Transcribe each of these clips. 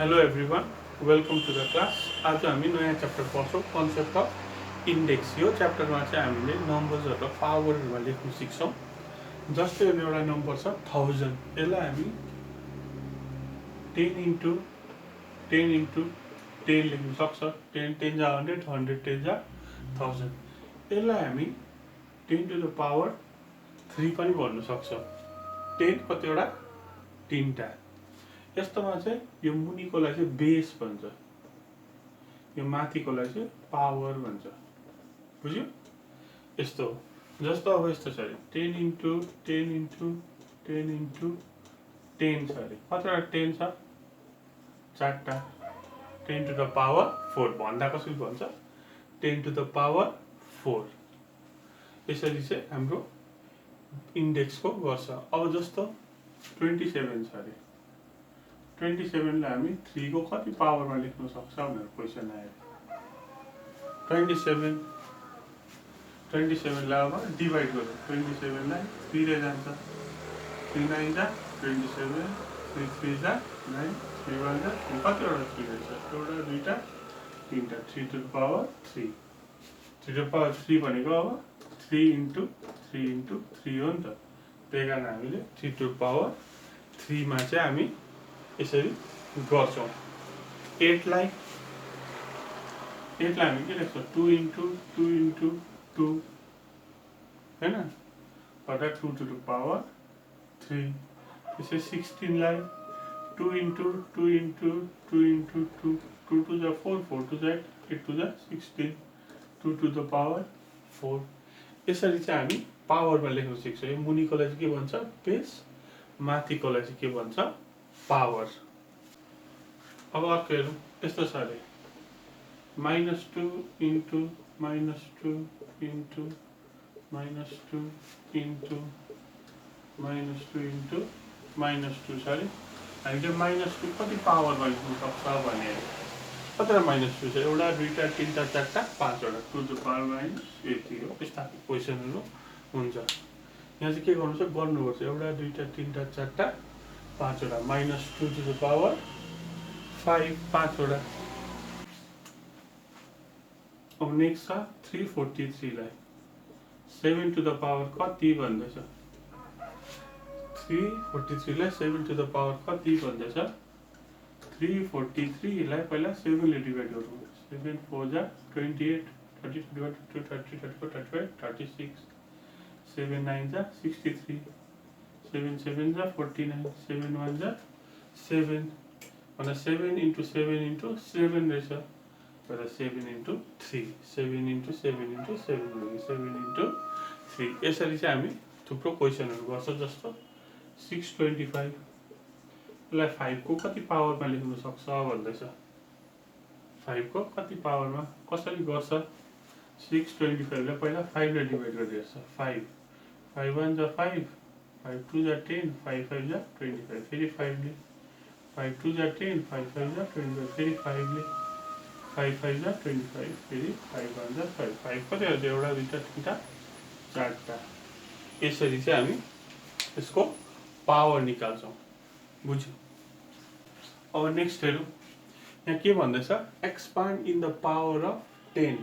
Hello everyone, welcome to the class. आज हामी नयाँ च्याप्टर पढ्छौँ कन्सेप्ट अफ इन्डेक्स। यो च्याप्टरमा चाहिँ हामीले नम्बर्सहरू पावरमा लेख्न सिक्छौँ। जस्तै एउटा नम्बर छ 1000, यसलाई हामी 10 इन्टु 10 इन्टु 10 लेख्न सक्छ। 10 10 जा 100, 100 10 जा 1000। यसलाई हामी 10 टु द पावर 3 पनि भन्न सक्छ। 10 कतिवटा? 3टा। यस्तोमा चाहिँ यो मुनिकोलाई चाहिँ बेस भन्छ, यो माथिकोलाई चाहिँ पावर भन्छ। बुझ्यो? यस्तो जस्तो अब यस्तो छ अरे 10 इन्टु 10 इन्टु 10 इन्टु 10 छ अरे। कतिवटा 10 छ? 4टा। 10 टु द पावर 4 भन्दा कसरी भन्छ? 10 टु द पावर 4। यसरी चाहिँ हाम्रो इन्डेक्सको गर्छ। अब जस्तो 27 छ अरे। 27 लाई हामी 3 को कति पावरमा लेख्न सक्छ भनेर क्वेसन आयो। 27 लाई अब डिभाइड गरौँ। 27 लाई 3 ले जान्छ। 3 9 जा 27, 3 3 जा 9, 3 1 जा 3। कतिवटा 3 रहेछ? एउटा, दुईटा, तीनटा। 3 to the power 3। 3 to the power 3 भनेको अब 3 इन्टु 3 इन्टु 3 हो नि त। त्यही कारण हामीले 3 टु द पावर 3 मा चाहिँ हामी यसरी गर्छौँ। 8 लाई हामी के लेख्छौँ? 2 इन्टु 2 इन्टु 2 हैन, अर्थात् 2 टु द पावर 3। त्यसै 16 लाई 2 इन्टु 2 इन्टु 2 इन्टु 2, 2 टु जा 4, 4 टु जा 8, 8 टु जा 16, 2 टु द पावर 4। यसरी चाहिँ हामी पावरमा लेख्न सिक्छौँ। यो मुनिकोलाई चाहिँ के भन्छ? बेस। माथिकोलाई चाहिँ के भन्छ? पावर। अब अर्को हेरौँ। यस्तो छ अरे -2 इन्टु -2 इन्टु -2 इन्टु -2 इन्टु -2 छ अरे। हामीले -2 कति पावरमा लेख्न सक्छ भने कतिवटा -2 छ? एउटा, दुईटा, तीनटा, चारटा, पाँचवटा। 2 टु द पावर माइनस यति हो। यस्ता क्वेसनहरू हुन्छ। यहाँ चाहिँ के गर्नु छ? गर्नुपर्छ। एउटा, दुईटा, तीनटा, चारटा, पाँचवटा। -2 टु द पावर 5, पाँचवटा। अब नेक्स्ट छ 343 लाई 7 टु द पावर कति भन्दैछ? 343 लाई 7 टु द पावर कति भन्दैछ? 343 लाई पहिला 7 ले डिभाइड गरौँ। 7 4 जा 28, 30 32 30 34 35 36, 7 9 जा 63, 7 7 जा 49, 7 1 जा 7, अनि 7 इन्टु 7 इन्टु 7 रहेछ। तर 7 इन्टु 3, 7 इन्टु 7 इन्टु 7, 7 इन्टु 3। यसरी चाहिँ हामी थुप्रो क्वेसनहरू गर्छौँ। जस्तो 625 यसलाई 5 को कति पावरमा लेख्न सक्छ भन्दैछ। 5 को कति पावरमा कसरी गर्छ? 625 लाई पहिला 5 ले डिभाइड गरिरहेछ। 5 5 1 जा 5, 5 2 जा 10, 5 5 जा 25, फेरि 5 ले 5 2 जा 10, 5 5 जा 25, फेरि 5 ले 5 5 जा 25, फेरि 5 1 जा 5, 5 कति हुन्छ? एउटा, दुईटा, तीनटा, चारटा। यसरी चाहिँ हामी यसको पावर निकाल्छौँ। बुझ्यो? अब नेक्स्ट हेरौँ। यहाँ के भन्दैछ? Expand in the power of 10।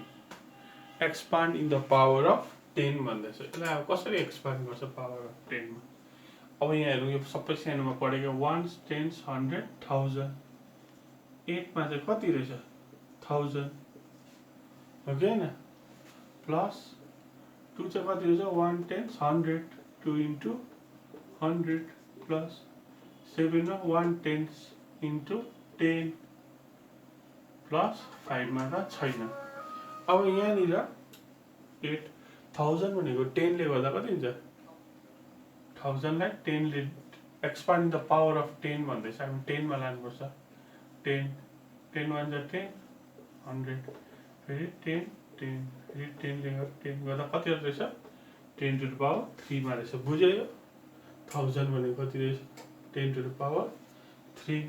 Expand in the power of 10 भन्दैछ। यसलाई अब कसरी एक्सपान्ड गर्छ पावर अफ 10 मा? अब यहाँ हेरौँ। यो सबै सानोमा पढेको 1 10 100 1000। 8 मा चाहिँ कति रहेछ? 1000 हो कि हैन? प्लस 2 चाहिँ कति रहेछ? 1 10 100, 2 इन्टु 100 प्लस 7 मा 1 10 इन्टु 10 प्लस 5 मा त छैन। अब यहाँनिर 8000 भनेको 10 ले गर्दा कति हुन्छ? 1000 लाई 10 ले एक्सपान्ड द पावर अफ 10 भन्दैछ। हामी 10 मा लानुपर्छ। 10 10 1 जा 10, 100, फेरि 10 10, फेरि 10 ले 10 गर्दा कति रहेछ? 10 टु द पावर 3 मा रहेछ। बुझ्यो? यो 1000 भनेको कति रहेछ? 10 टु द पावर 3।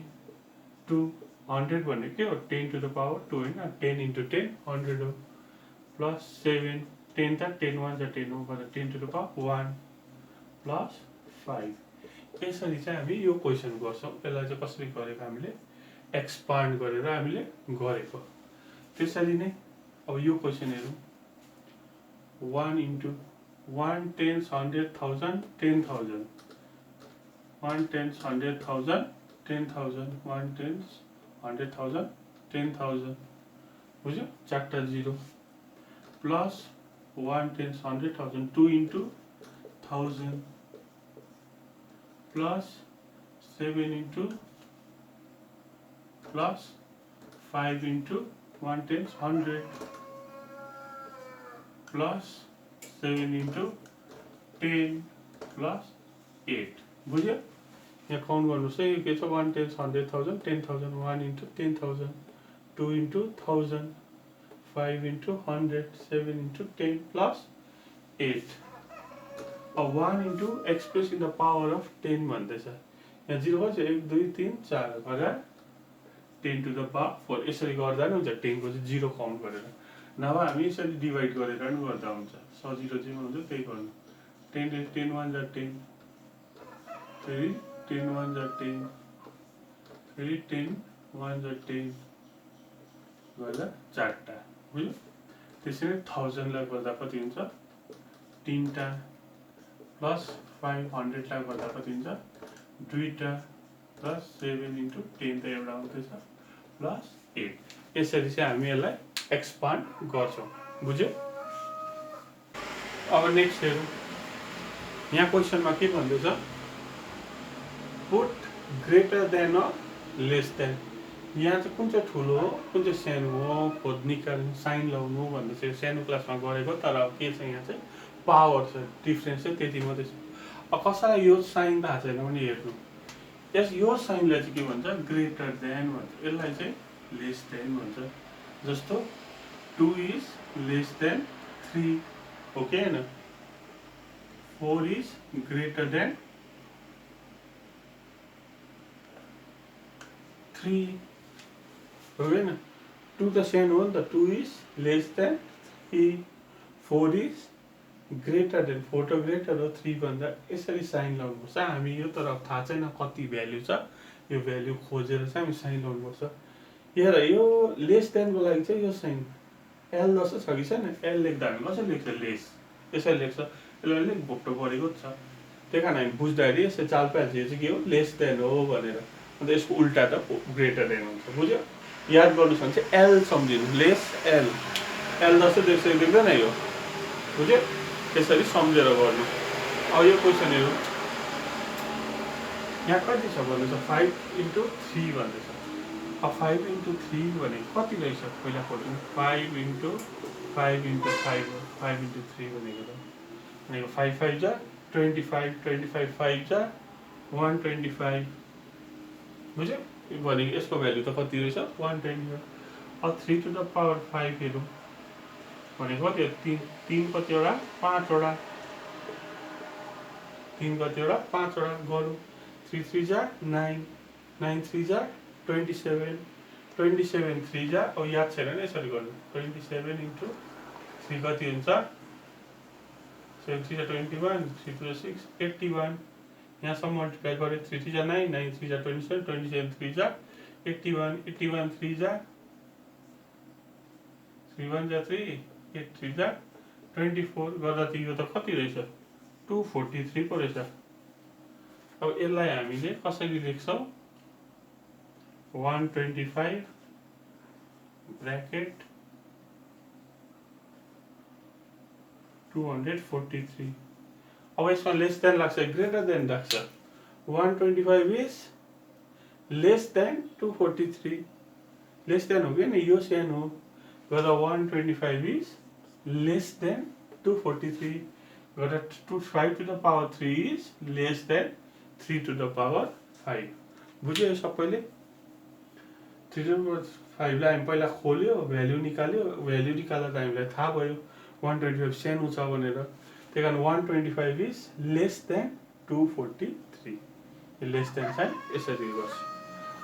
2 100 भनेको के हो? 10 टु द पावर 2 हैन? 10 इन्टु 10 100 हो। प्लस 7 10 त 10 1 जा 10 हो, गर्दा 10 टु द पावर 1 प्लस 5। यसरी चाहिँ हामी यो क्वेसन गर्छौँ। यसलाई चाहिँ कसरी गरेको हामीले एक्सपान्ड गरेर हामीले गरेको। त्यसरी नै अब यो क्वेसन हेरौँ। 1 into 1 tens 100,000 10,000 1 tens 100,000 10,000 1 tens 100,000 10,000 बुझ्यो, चारवटा 0 plus 1 tens 100,000 2 into 1000 plus 7 into plus 5 into 1 tens 100 plus 7 into 10 plus 8 बुझ्यो। यहाँ काउन्ट गर्नुहोस् है, यो के छ 1 tens 100,000 10,000 1 into 10,000 2 into 1000 5 into 100 7 into 10 plus 8। अब 1 into express in the power of 10 भन्दैछ। यहाँ 0 कति छ 1 2 3 4 गरेर 10 to the power 4 यसरी गर्दा नि हुन्छ। 10 को चाहिँ 0 काउन्ट गरेर, नभए हामी यसरी डिभाइड गरेर पनि गर्दा हुन्छ। सजिलो चाहिँ हुन्छ त्यही गर्नु। 10 10 1 जा 10 फेरि 10 1 जा 10 फेरि 10 1 जा 10 गर्दा चारवटा बुझ्यो। त्यसरी 1000 लाई गर्दा कति हुन्छ 3टा प्लस 500 लाई गर्दा कति हुन्छ 2टा प्लस 7 into 10 त एउटा आउँदैछ प्लस 8। यसरी चाहिँ हामी यसलाई एक्सपान्ड गर्छौँ, बुझ्यो। अब नेक्स्ट हेरौँ। यहाँ क्वेसनमा के भन्दैछ put greater than a less than. यहाँ चाहिँ कुन चाहिँ ठुलो हो कुन चाहिँ सानो हो खोज निकाल्नु साइन लाउनु भन्दै चाहिँ सानो क्लासमा गरेको। तर अब के छ यहाँ चाहिँ पावर छ, डिफ्रेन्स चाहिँ त्यति मात्रै छ। अब कसैलाई यो साइन थाहा छैन भने हेर्नु, यस यो साइनलाई चाहिँ के भन्छ ग्रेटर देन भन्छ, यसलाई चाहिँ लेस देन भन्छ। जस्तो 2 is less than 3 हो कि हैन, 4 is greater than 3 हो कि हैन। 2 त सानो हो नि त, 2 is less than 3 4 is greater than 4 त ग्रेटर हो 3 भन्दा। यसरी साइन लाउनुपर्छ हामी। यो तर थाहा छैन कति भ्याल्यु छ, यो भ्याल्यु खोजेर चाहिँ हामी साइन लाउनुपर्छ। हेर यो लेस देनको लागि चाहिँ यो साइन एल जस्तो छ कि छैन, एल लेख्दा हामी कसरी लेख्छ लेस यसरी लेख्छ। यसलाई अलिक भोक्टो परेको छ, त्यही कारण हामी बुझ्दाखेरि यसो चाल पाइहाल्छ यो चाहिँ के हो लेस देन हो भनेर। अन्त यसको उल्टा त ग्रेटर देन हुन्छ, बुझ्यो। याद गर्नुहोस् भने चाहिँ एल सम्झिनु, लेस एल एल जस्तो त्यसरी लेख्दैन यो, बुझ्यो। त्यसरी सम्झेर गर्नु। अब यो क्वेसन हेरौँ। यहाँ कति छ भन्दैछ 5 into 3 भन्दैछ। अब 5 into 3 भने कति रहेछ पहिला खोज्नु। 5 into 5 into 5 हो, 5 into 3 भनेको त भनेको 5 5 जा 25 25 5 जा 125 बुझ्यो। भनेको यसको भ्यालु त कति रहेछ 125। अब 3 to the power 5 हेरौँ भनेको कति हो 3 कतिवटा 5 वटा 3 कतिवटा 5 वटा गरौँ। 3 3 जा 9 9 3 जा 27 27 3 जा अब याद छैन नि यसरी गर्नु। 27 into 3 कति हुन्छ 7 3 जा 21 3 2 जा 6 81। यहाँसम्म मल्टिप्लाई गरे 3 3 जा 9 9 3 जा 27 27 3 जा 81 81 3 जा 3 1 जा 3 8 3 जा 24 गर्दा त यो त कति रहेछ 243 पो रहेछ। अब यसलाई हामीले कसरी लेख्छौँ 125 ब्रैकेट 243। अब यसमा लेस देन लाग्छ ग्रेटर देन लाग्छ। 125 is less than 243 less than हो कि नि यो सानो हो गर्दा 125 इज लेस देन 243 गर्दा 5 to the power 3 is less than 3 to the power 5 बुझ्यो। यो सबैले 3 to the power 5 लाई हामी पहिला खोल्यो भ्यालु निकाल्यो, भ्यालु निकाल्दा हामीलाई थाहा भयो 125 सानो छ भनेर। त्यही कारण 125 is less than 243 less than चाहिँ यसरी गर्छ।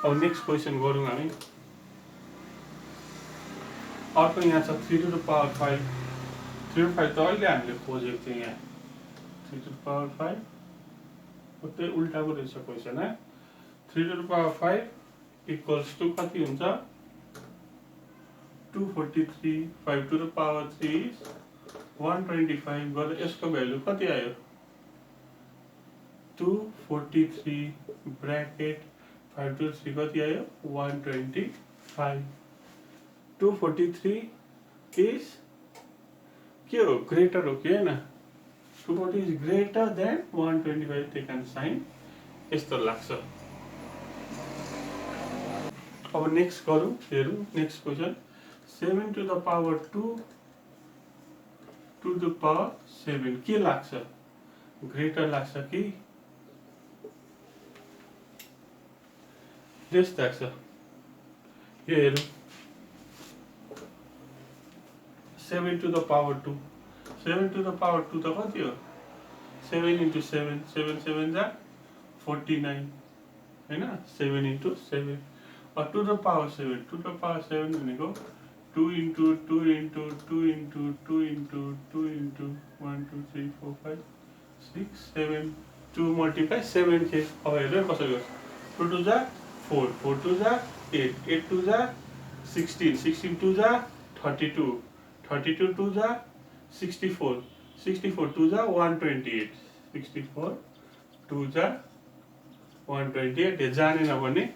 अब नेक्स्ट क्वेसन गरौँ हामी। अर्को यहाँ छ 3 to the power 5 3 to the 5 त अहिले हामीले खोजेको थियो यहाँ 3 to the power 5 उतै उल्टा पो रहेछ क्वेसन है। 3 to the power 5 equals to कति हुन्छ 243 5 to the power 3 is 125 गर्दा यसको भ्यालु कति आयो 243 ब्रैकेट 5 to 3 कति आयो 125 243 is के हो ग्रेटर हो कि हैन 240 is greater than 125 त्यही कारण साइन यस्तो लाग्छ अब नेक्स्ट गरौँ हेरौँ next question 7 to the power 2 to the power 7 के लाग्छ ग्रेटर लाग्छ कि लेस लाग्छ यो हेरौँ 7 to the power 2 7 to the power 2 त कति हो 7 into 7 7 7 जा 49 हैन 7 into 7 or to the power 7 to the power 7 भनेको 2 into 2 into 2 into 2 into 2 into 1 2 3 4 5 6 7 2 multiply 7 के अब हेर्नु कसरी गर्छ 2 2 जा 4 4 2 जा 8 8 2 जा 16 16 2 जा 32 32 2 जा 64 64 2 जा 128 64 2 जा 128 जानेन भने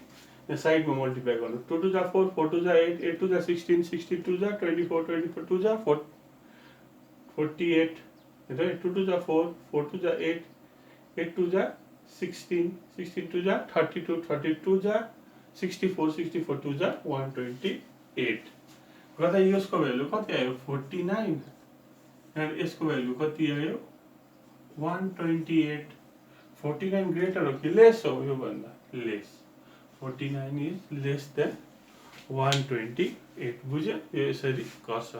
यहाँ साइडमा मल्टिप्लाई गर्नु 2 2 जा 4 4 2 जा 8 8 2 जा 16 62 जा 24 24 2 जा 48 हेर 2 2 जा 4 4 2 जा 8 8 2 जा 16 16 2 जा 32 32 जा 64 64 2 जा 128 गर्दा यसको भ्यालु कति आयो 49 र यसको भ्यालु कति आयो 128 49 ग्रेटर हो कि लेस हो यो भन्दा लेस 49 is less than 128 बुझ्यो यो यसरी गर्छ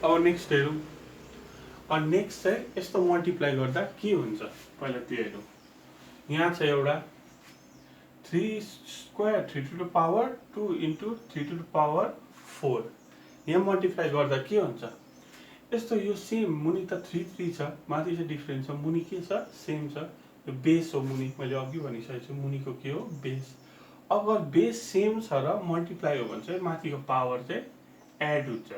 अब नेक्स्ट हेरौँ अब नेक्स्ट चाहिँ यस्तो मल्टिप्लाई गर्दा के हुन्छ पहिला त्यो हेरौँ यहाँ छ एउटा 3 square 3 to the power 2 into 3 to the power 4 यहाँ मल्टिप्लाई गर्दा के हुन्छ यस्तो यो सेम मुनि त 3 3 छ माथि चाहिँ डिफरेन्स छ मुनि के छ सेम छ यो बेस हो मुनि मैले अघि भनिसकेको छु मुनिको के हो बेस अगर बेस सेम छ र मल्टिप्लाई हो भने चाहिँ माथिको पावर चाहिँ एड हुन्छ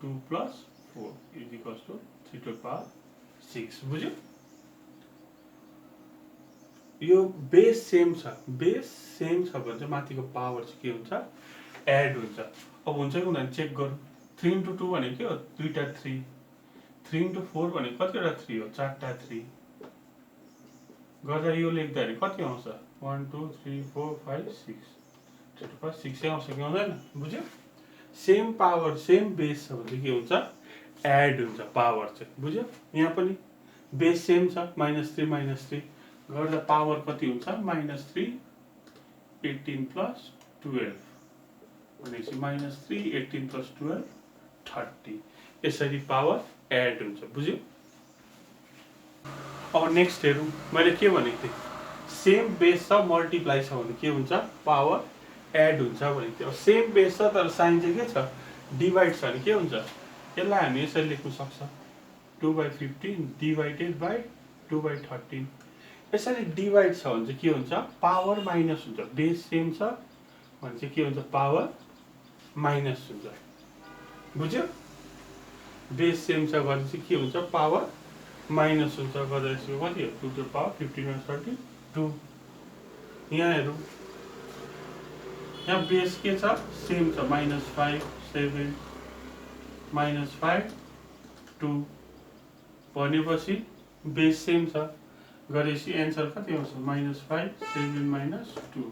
2 plus 4 is equals to 3 to the power 6 बुझ्यो यो बेस सेम छ भने चाहिँ माथिको पावर चाहिँ के हुन्छ एड हुन्छ अब हुन्छ कि हुँदैन चेक गरौँ 3 into 2 भनेको के हो दुईटा 3 3 into 4 भनेको कतिवटा 3 हो चारटा 3 गर्दा यो लेख्दाखेरि कति आउँछ 1 2 3 4 5 6 3 to the 6 आउँछ कि आउँदैन बुझ्यो सेम पावर सेम बेस छ भने के हुन्छ एड हुन्छ पावर चाहिँ बुझ्यो यहाँ पनि बेस सेम छ -3 गर्दा पावर कति हुन्छ -3 18 plus 12 भनेपछि -3 18 plus 12 30 यसरी पावर एड हुन्छ बुझ्यो अब नेक्स्ट हेरौँ मैले के भनेको थिएँ सेम बेस छ मल्टिप्लाई छ भने के हुन्छ पावर एड हुन्छ भनेको थिएँ अब सेम बेस छ तर साइन चाहिँ के छ डिभाइड छ भने के हुन्छ यसलाई हामी यसरी लेख्न सक्छ 2/15 डिभाइडेड बाई 2/13 यसरी डिभाइड छ भने चाहिँ के हुन्छ पावर माइनस हुन्छ बेस सेम छ भने चाहिँ के हुन्छ पावर माइनस हुन्छ बुझ्यो बेस सेम छ भने चाहिँ के हुन्छ पावर माइनस हुन्छ गर्दा यसको कति हो 2 to the power 15 or 32 यहाँ हेरौँ यहाँ बेस के छ सेम छ -5 7 -5 2 भनेपछि बेस सेम छ गरेपछि एन्सर कति आउँछ -5 7 - 2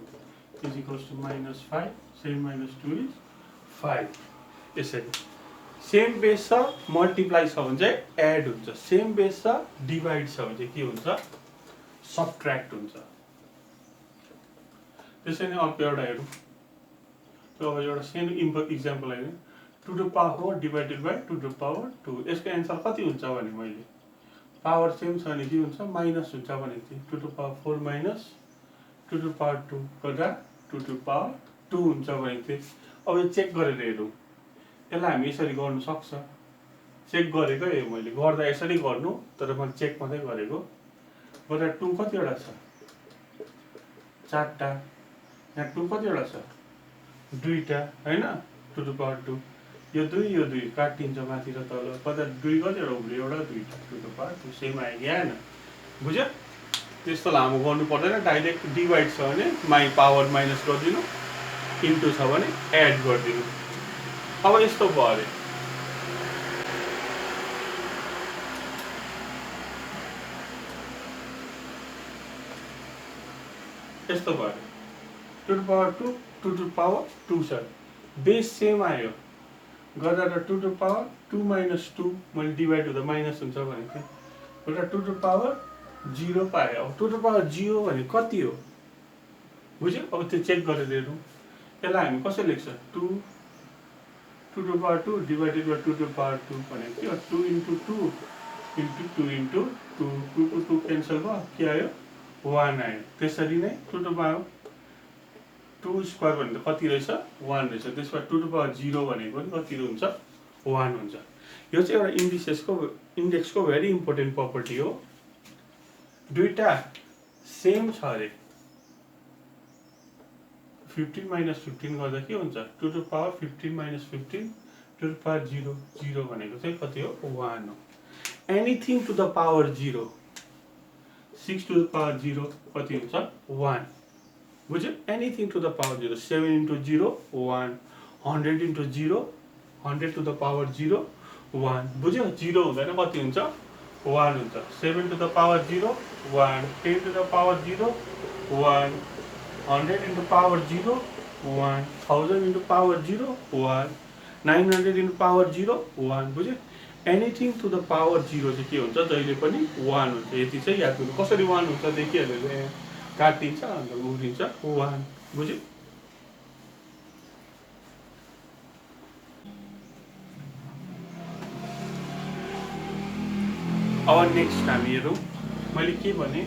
is equals to -5 7 - 2 is 5 यसरी सेम बेस छ मल्टिप्लाई छ भने चाहिँ एड हुन्छ सेम बेस छ डिभाइड छ भने चाहिँ के हुन्छ सबट्र्याक्ट हुन्छ त्यसै नै अर्को एउटा हेरौँ त्यो अब एउटा सानो इक्जाम्पल होइन 2 to the power 4 divided by 2 to the power 2 यसको एन्सर कति हुन्छ भने मैले पावर सेम छ भने के हुन्छ माइनस हुन्छ भनेको थिएँ 2 to the power 4 minus 2 to the power 2 गर्दा 2 to the power 2 हुन्छ भनेको थिएँ अब यो चेक गरेर हेरौँ यसलाई हामी यसरी गर्नु सक्छ चेक गरेको हे मैले गर्दा यसरी गर्नु तर मैले चेक मात्रै गरेको गर्दा 2 कतिवटा छ चारटा यहाँ 2 कतिवटा छ दुईटा हैन 2 टु पावर 2 यो 2 काटिन्छ माथि र तल कता 2 कतिवटा उब्रियो एउटा दुईटा 2 टु पावर 2 सेम आयो कि आएन बुझ्यो त्यस्तो लामो गर्नु पर्दैन डाइरेक्ट डिभाइड छ भने पावर माइनस गरिदिनु इन्टु छ भने एड गरिदिनु अब यस्तो भयो अरे यस्तो भयो अरे 2 टु पावर 2 2 टु पावर 2 छ बेस सेम आयो गर्दा त 2 टु पावर 2 माइनस 2 मैले डिभाइड हुँदा माइनस हुन्छ भनेको थिएँ एउटा 2 टु पावर 0 पायो अब 2 टु पावर 0 भने कति हो बुझ्यो अब त्यो चेक गरेर हेरौँ यसलाई हामी कसरी लेख्छ 2 to power 2 divided by 2 to power 2 भनेको के हो 2 इन्टु 2 इन्टु 2 इन्टु 2 2 को 2 क्यान्सल भयो के आयो 1 आयो त्यसरी नै 2 टु पावर 2 स्क्वायर भने कति रहेछ 1 रहेछ त्यसमा 2 टु पावर 0 भनेको पनि कति हुन्छ 1 हुन्छ यो चाहिँ एउटा इन्डेक्सको भेरी इम्पोर्टेन्ट प्रपर्टी हो दुईटा सेम छ अरे 15 माइनस 15 गर्दा के हुन्छ 2 to power 15 minus 15 2 to power 0 0 भनेको चाहिँ कति हो 1 हो anything to the power 0 6 to the power 0 कति हुन्छ 1 बुझ्यो anything to the power 0 7 into 0 1 100 into 0 100 to the power 0 1 बुझ्यो 0 हुँदैन कति हुन्छ 1 हुन्छ 7 to the power 0 1 10 to the power 0 1 100 into power 0 1 1000 into power 0 1 900 into power 0 1 बुझ्यो एनिथिङ टु द पावर 0 चाहिँ के हुन्छ जहिले पनि 1 हुन्छ यति चाहिँ याद गर्नु कसरी 1 हुन्छ देखिहाल्यो काटिन्छ अन्त उब्रिन्छ 1 बुझ्यो अब नेक्स्ट हामी हेरौँ मैले के भने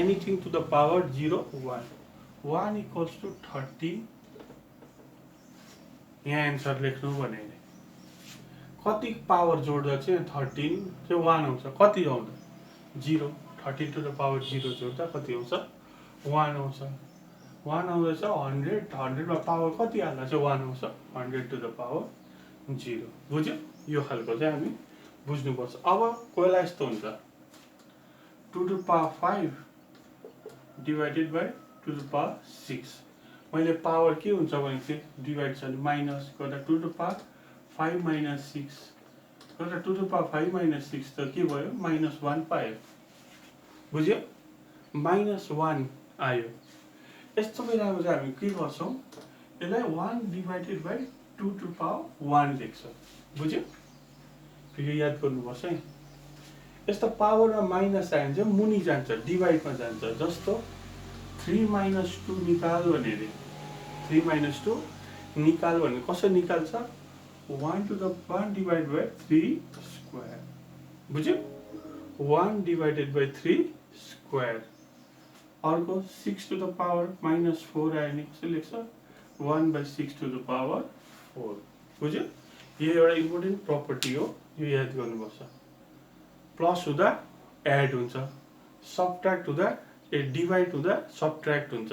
anything to the power 0 1 1 equals to 13 यहाँ एन्सर लेख्नु भने कति पावर जोड्दा चाहिँ 13 चाहिँ 1 आउँछ कति आउँदा 0 13 टु द पावर 0 जोड्दा कति आउँछ 1 आउँछ 1 आउँदैछ 100 मा पावर कति हाल्दा चाहिँ 1 आउँछ 100 टु द पावर 0 बुझ्यो यो खालको चाहिँ हामी बुझ्नुपर्छ अब कोहीलाई यस्तो हुन्छ 2 to power 5 divided by 2 to power 6 मैले पावर के हुन्छ भने चाहिँ डिभाइड छ भने माइनस गर्दा 2 टु पावर 5 माइनस 6 गर्दा 2 टु पावर 5 माइनस 6 त के भयो माइनस 1 पायो बुझ्यो माइनस 1 आयो यस्तो बेलामा चाहिँ हामी के गर्छौँ यसलाई 1 डिभाइडेड बाई 2 टु पावर 1 लेख्छ बुझ्यो यो याद गर्नुपर्छ है यस्तो पावरमा माइनस आयो भने चाहिँ मुनि जान्छ डिभाइडमा जान्छ जस्तो 3 माइनस 2 निकाल भने 3 माइनस 2 निकाल भने कसरी निकाल्छ 1 to the 1 divide by 3 square बुझ्यो 1 डिभाइडेड बाई 3 स्क्वायर अर्को 6 टु द पावर माइनस 4 आयो भने कसरी लेख्छ 1 बाई 6 टु द पावर 4 बुझ्यो यो एउटा इम्पोर्टेन्ट प्रपर्टी हो यो याद गर्नुपर्छ प्लस हुँदा एड हुन्छ सबट्र्याक्ट हुँदा डिभाइड हुँदा सबट्र्याक्ट हुन्छ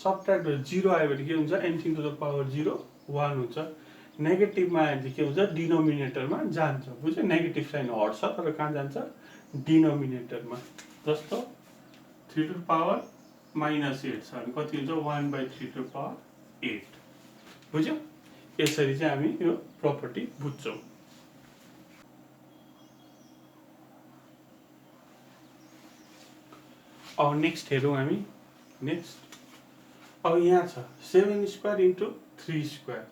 सबट्र्याक्ट हुँदा 0 आयो भने के हुन्छ एनिथिङ टु द पावर 0 1 हुन्छ नेगेटिभमा आयो भने के हुन्छ डिनोमिनेटरमा जान्छ बुझ्यो नेगेटिभ साइन हट्छ तर कहाँ जान्छ डिनोमिनेटरमा जस्तो 3 टु पावर माइनस 8 छ भने कति हुन्छ 1 बाई 3 टु पावर 8 बुझ्यो यसरी चाहिँ हामी यो प्रपर्टी बुझ्छौँ अब नेक्स्ट हेरौँ हामी नेक्स्ट अब यहाँ छ 7 स्क्वायर इन्टु 3 स्क्वायर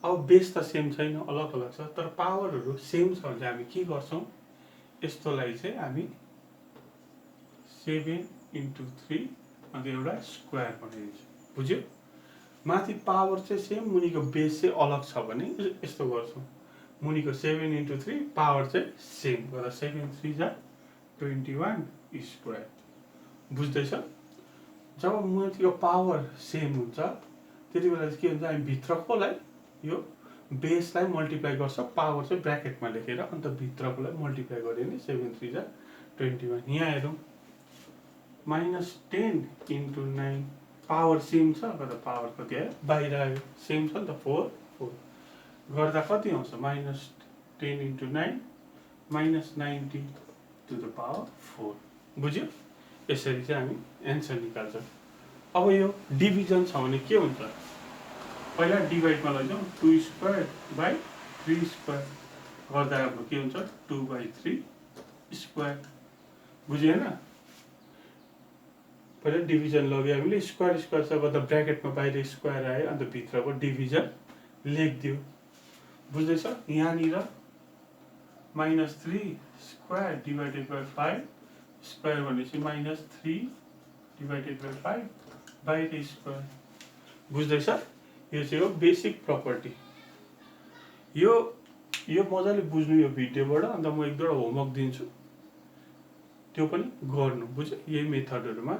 अब बेस त सेम छैन अलग अलग छ तर पावरहरू सेम छ भने हामी के गर्छौँ यस्तोलाई चाहिँ हामी 7 इन्टु 3 अन्त एउटा स्क्वायर बनाइदिन्छ बुझ्यो माथि पावर चाहिँ सेम मुनिको बेस चाहिँ अलग छ भने यस्तो गर्छौँ मुनिको 7 इन्टु 3 पावर चाहिँ सेम गर्दा 7 3 जा 21 स्क्वायर बुझ्दैछ जब माथिको पावर सेम हुन्छ त्यति बेला चाहिँ के हुन्छ हामी भित्रकोलाई यो बेसलाई मल्टिप्लाई गर्छ पावर चाहिँ ब्र्याकेटमा लेखेर अन्त भित्रकोलाई मल्टिप्लाई गऱ्यो भने 7 3 जा 21 यहाँ हेरौँ -10 इन्टु 9 पावर सेम छ कता पावर कति आयो बाहिर आयो सेम छ नि त 4 4 गर्दा कति आउँछ -10 × 9 -90 to the power 4 बुझ्यो यसरी चाहिँ हामी एन्सर निकाल्छौँ अब यो डिभिजन छ भने के हुन्छ पहिला डिभाइडमा लैजाउँ 2² / 3² गर्दा हाम्रो के हुन्छ 2/3² बुझ्यो हैन पहिला डिभिजन लग्यो हामीले स्क्वायर स्क्वायर छ गर्दा ब्र्याकेटमा बाहिर स्क्वायर आयो अन्त भित्रको डिभिजन लेखिदियो बुझ्दैछ यहाँनिर -3² / 5 स्क्वायर भनेपछि -3 / 5 बाहिर स्क्वायर बुझ्दैछ यो चाहिँ हो बेसिक प्रपर्टी यो मजाले बुझ्नु यो भिडियोबाट अन्त म एक दुईवटा होमवर्क दिन्छु त्यो पनि गर्नु बुझ्यो यही मेथडहरुमा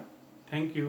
थ्यांक यू